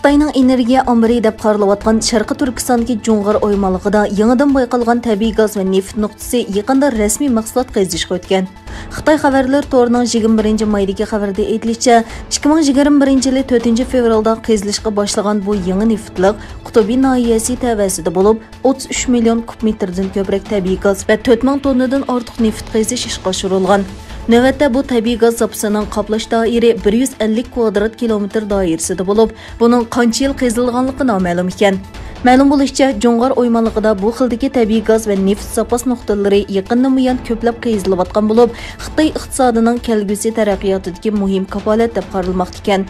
Xitayning energiya ombiri deb qaralayotgan Sharqi Turkistondagi Jo'ng'ar o'ymonligida yangidan bayqalgan tabiiy gaz va neft nuqtasi yaqinda rasmiy mahsulot qazishga o'tgan. Xitoy xabarlar torining 21 maydagi xabarda aytilishicha, 2021 yili 4 fevralda qazilishga boshlagan bu yangi neftliq Qutubiy nahiyasi tavasida bo'lib, 33 million kub metrdan ko'proq tabiiy gaz va 4000 tonnadan ortiq neft qazish ishga oshirilgan. Növətdə bu təbii qaz zapısının qaplaş dairi 150 kvadrat kilometr dairəsində olub, bunun qancha yil qazılğanlığı naməlum ekan. Ma'lum bo'lishicha, Jo'ng'ar o'ymonligida bu xildagi tabiiy gaz va neft zapas nuqtalari yaqindan buyon ko'plab qazilayotgan bo'lib, Xitoy iqtisodining kelgusi taraqqiyotidagi muhim kafolat deb qaralmoqda ekan.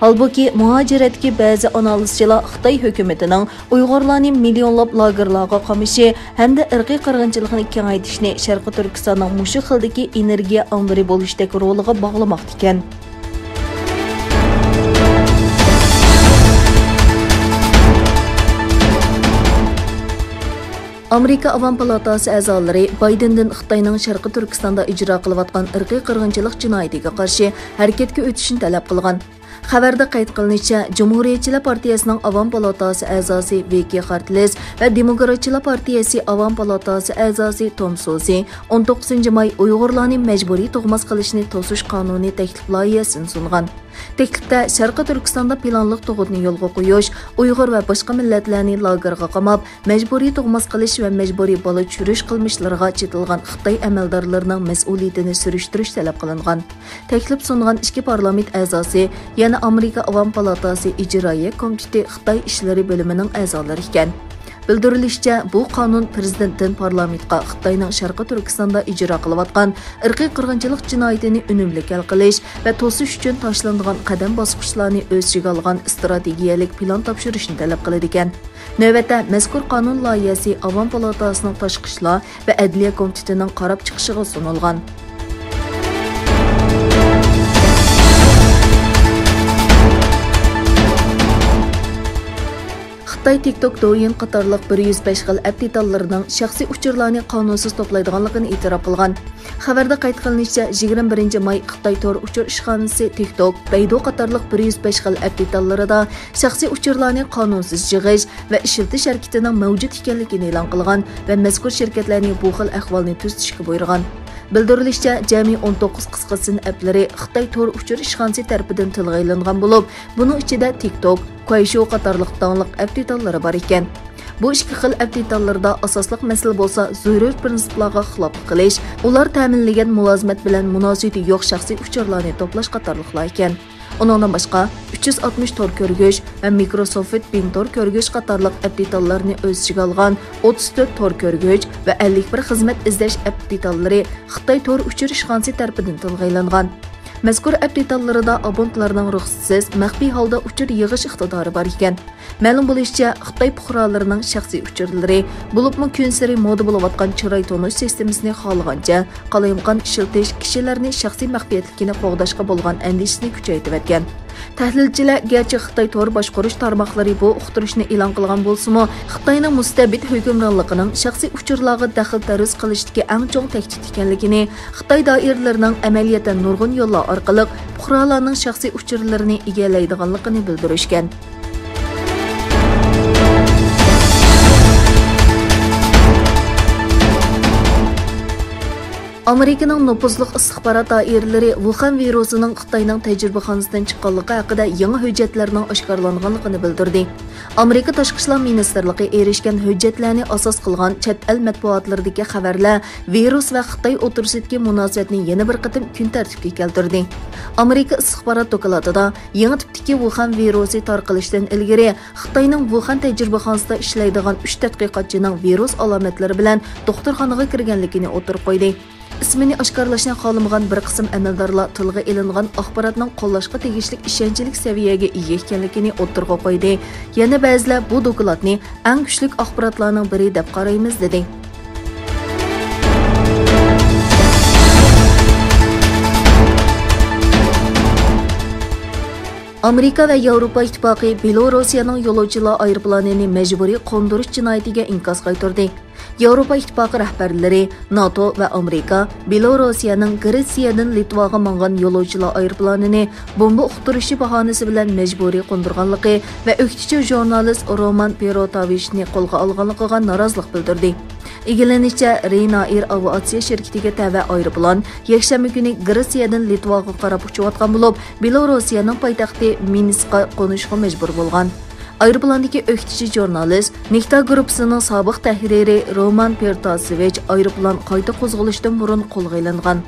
Halbuki muhojiratdagi ba'zi analizchilar Xitoy hukumatining Uyg'urlarni millionlab lagerlarga qamishi hamda irqiy qirg'inchilikni kengaytirishni Sharqi Turkistonning mushu xildagi energiya ombiri bo'lishdagi roliga bog'lamoqda ekan. Amerika Avam Palatası a'zolari Baydendan Xitoyning Sharqi Turkistonda ijro qilayotgan irqiy qirg'inchilik jinoyatiga qarshi harakatga o'tishni talab qilgan. Xabarda qayd qilinishicha, Cumhuriyetçiler Partiyasining Avam Palatası a'zosi Viki Hartles va Demokratchilar Partiyasi Avam Palatası a'zosi Tom Sosi 19 may Uyg'urlarni majburiy tug'mas qilishni to'sish qonuniy taklif loyihasini sungan. Teklifda Sharqi Turkistonda planliq tug'utni yo'lga qo'yish, Uyg'ur va boshqa millatlarni lagerga qamab, majburiy tug'mas qilish va majburiy bola tushirish qilmishlariga chetilgan Xitoy amaldorlarining mas'uliyatini surishtirish talab qilingan. Taklif sungan ikki parlament a'zosi yana Amerika Avam Palatası ijroiya komiteti Xitoy ishlari bo'limining a'zolari ekan. Bildirilishicha, bu qonun prezidentdan parlamentga Xitoyning Sharqi Turkistonda ijro qilayotgan irqiy qirg'inchilik jinoyatini unumli hal qilish va to'sish uchun tashlangan qadam bosqichlarni o'z ichiga olgan strategiyalik plan topshirishni talab qiladi ekan. Navbatda mazkur qonun loyihasi Avam Palatasining tashqi ishlar va adliya komitetining qarab chiqishiga sunilgan. Xitoy TikTok Douyin qatorliq 105 xil app dېتاللىرىنىڭ شەخسىي ئۇچۇرلارنى قانۇنسىز توپلايدىغانلىقىنى ئېتىراپ قىلغان. Xabarda qayd qilinishicha, 21 may Xitoy tor uchur ishxonasi TikTok, Baidu qatorliq 105 xil app dېتاللىرىدا shaxsiy uchurlarni qonunsiz yig'ish va ishiltish harakatining mavjud ekanligini e'lon qilgan va mazkur shirkatlarni bu xil ahvolni tuzatishga buyurgan. Bildirilishicha, jami 19 qisqa sin applari Xitoy tor uchur ishxonasi tarafidan tilga ilingan bo'lib, buning ichida TikTok, Kuayshu qatorliq tanliq app dېتاللىرى bor ekan. Bu ikki xil app dېتاللىرىدا asosliq masala bo'lsa, zarur prinsiplarga xilof qilish, ular ta'minlagan mulozimat bilan munosabati yo'q shaxsiy uchurlarni to'plash qatorliqlar ekan. Uningdan boshqa 360 tor ko'rgich va Microsoft Bing tor ko'rgich qatorliq app dېتاللىرىنى o'z ichiga olgan 34 tor ko'rgich va 51 xizmat izlash app dېتاللىرى Xitoy tor uchur ishxonasi tarafidan tilga ilingan. Mazkur app dېتاللىرىدا abonentlarning ruxsatsiz, maxfiy holda uchur yig'ish iqtidori bor ekan. Ma'lum bo'lishicha, Xitoy fuqarolarining shaxsiy uchurlari bo'libmi kun sari moda bo'layotgan chiroy tonish sistemasini xohlagancha qalayimqon ishiltish kishilarning shaxsiy maxfiyatligini qo'g'dashga bo'lgan andishini kuchaytirgan. Tahlilchilar garchi Xitoy tor boshqarish tarmoqlari bu uqtirishni e'lon qilgan bo'lsa-mu, Xitoyning mustabid hukmronligining shaxsiy uchurlarga daxl taruz qilishdagi eng chong tahdid ekanligini, Xitoy doiralarining amaliyotdan nurg'un yo'llar orqali fuqarolarning shaxsiy uchurlarini egallaydiganligini bildirishgan. Amerikaning nopuzluq istixborot doiralari Wuhan virusining Xitoyning tajribaxonasidan chiqqanligi haqida yangi hujjatlarning oshkorlanganligini bildirdi. Amerika Tashqi ishlar ministrligi erishgan hujjatlarni asos qilgan chet el matbuotlaridagi xabarlar virus va Xitoy o'tirisidagi munosabatni yana bir qatim kun tartibga keltirdi. Amerika istixborot dokladida yangi tipdagi Wuhan virusi tarqalishidan ilgari Xitoyning Wuhan tajribaxonasida ishlaydigan 3 tadqiqotchining virus alomatlari bilan doxturxonaga kirganligini o'tirib qo'ydi. Ismini oshkorlashni xohlamagan bir qism amaldorlar tilga ilingan axborotning qo'llashga tegishli ishonchlik saviyaga ega ekanligini o'tirg'a qo'ydi. Yana ba'zilar bu dokladni eng kuchli axborotlarning biri deb qaraymiz dedi. Amerika və Yavropa İttipaقı Belorusiyanın yoluvchilar aeroplanini məcburi qondirish jinoyatiga inkas qaytardi. Yavropa İttipaقı rəhbərləri NATO və Amerika Belorusiyanın Gretsiyadan Litvaga manğan yoluvchilar aeroplanini bomba uqtirishi bahonasi bilan məcburi qondirganligi və öktücü jurnalist Roman Perotavishni qo'lga olganligiga norozilik bildirdi. İgilənişçə Ryanair aviasiya şirketiga təvə aeroplan yakshanba kuni Gretsiyadan Litvaga qarab uçuyotgan bo'lib, Belorusiyaning poytaxti Minskqa qo'nishga majbur bo'lgan. Aeroplandagi o'qituvchi jurnalist Nektar guruhining sobiq tahriri Roman Pertasevich aeroplan qayta qo'zg'alishdan burun qo'lga ilingan.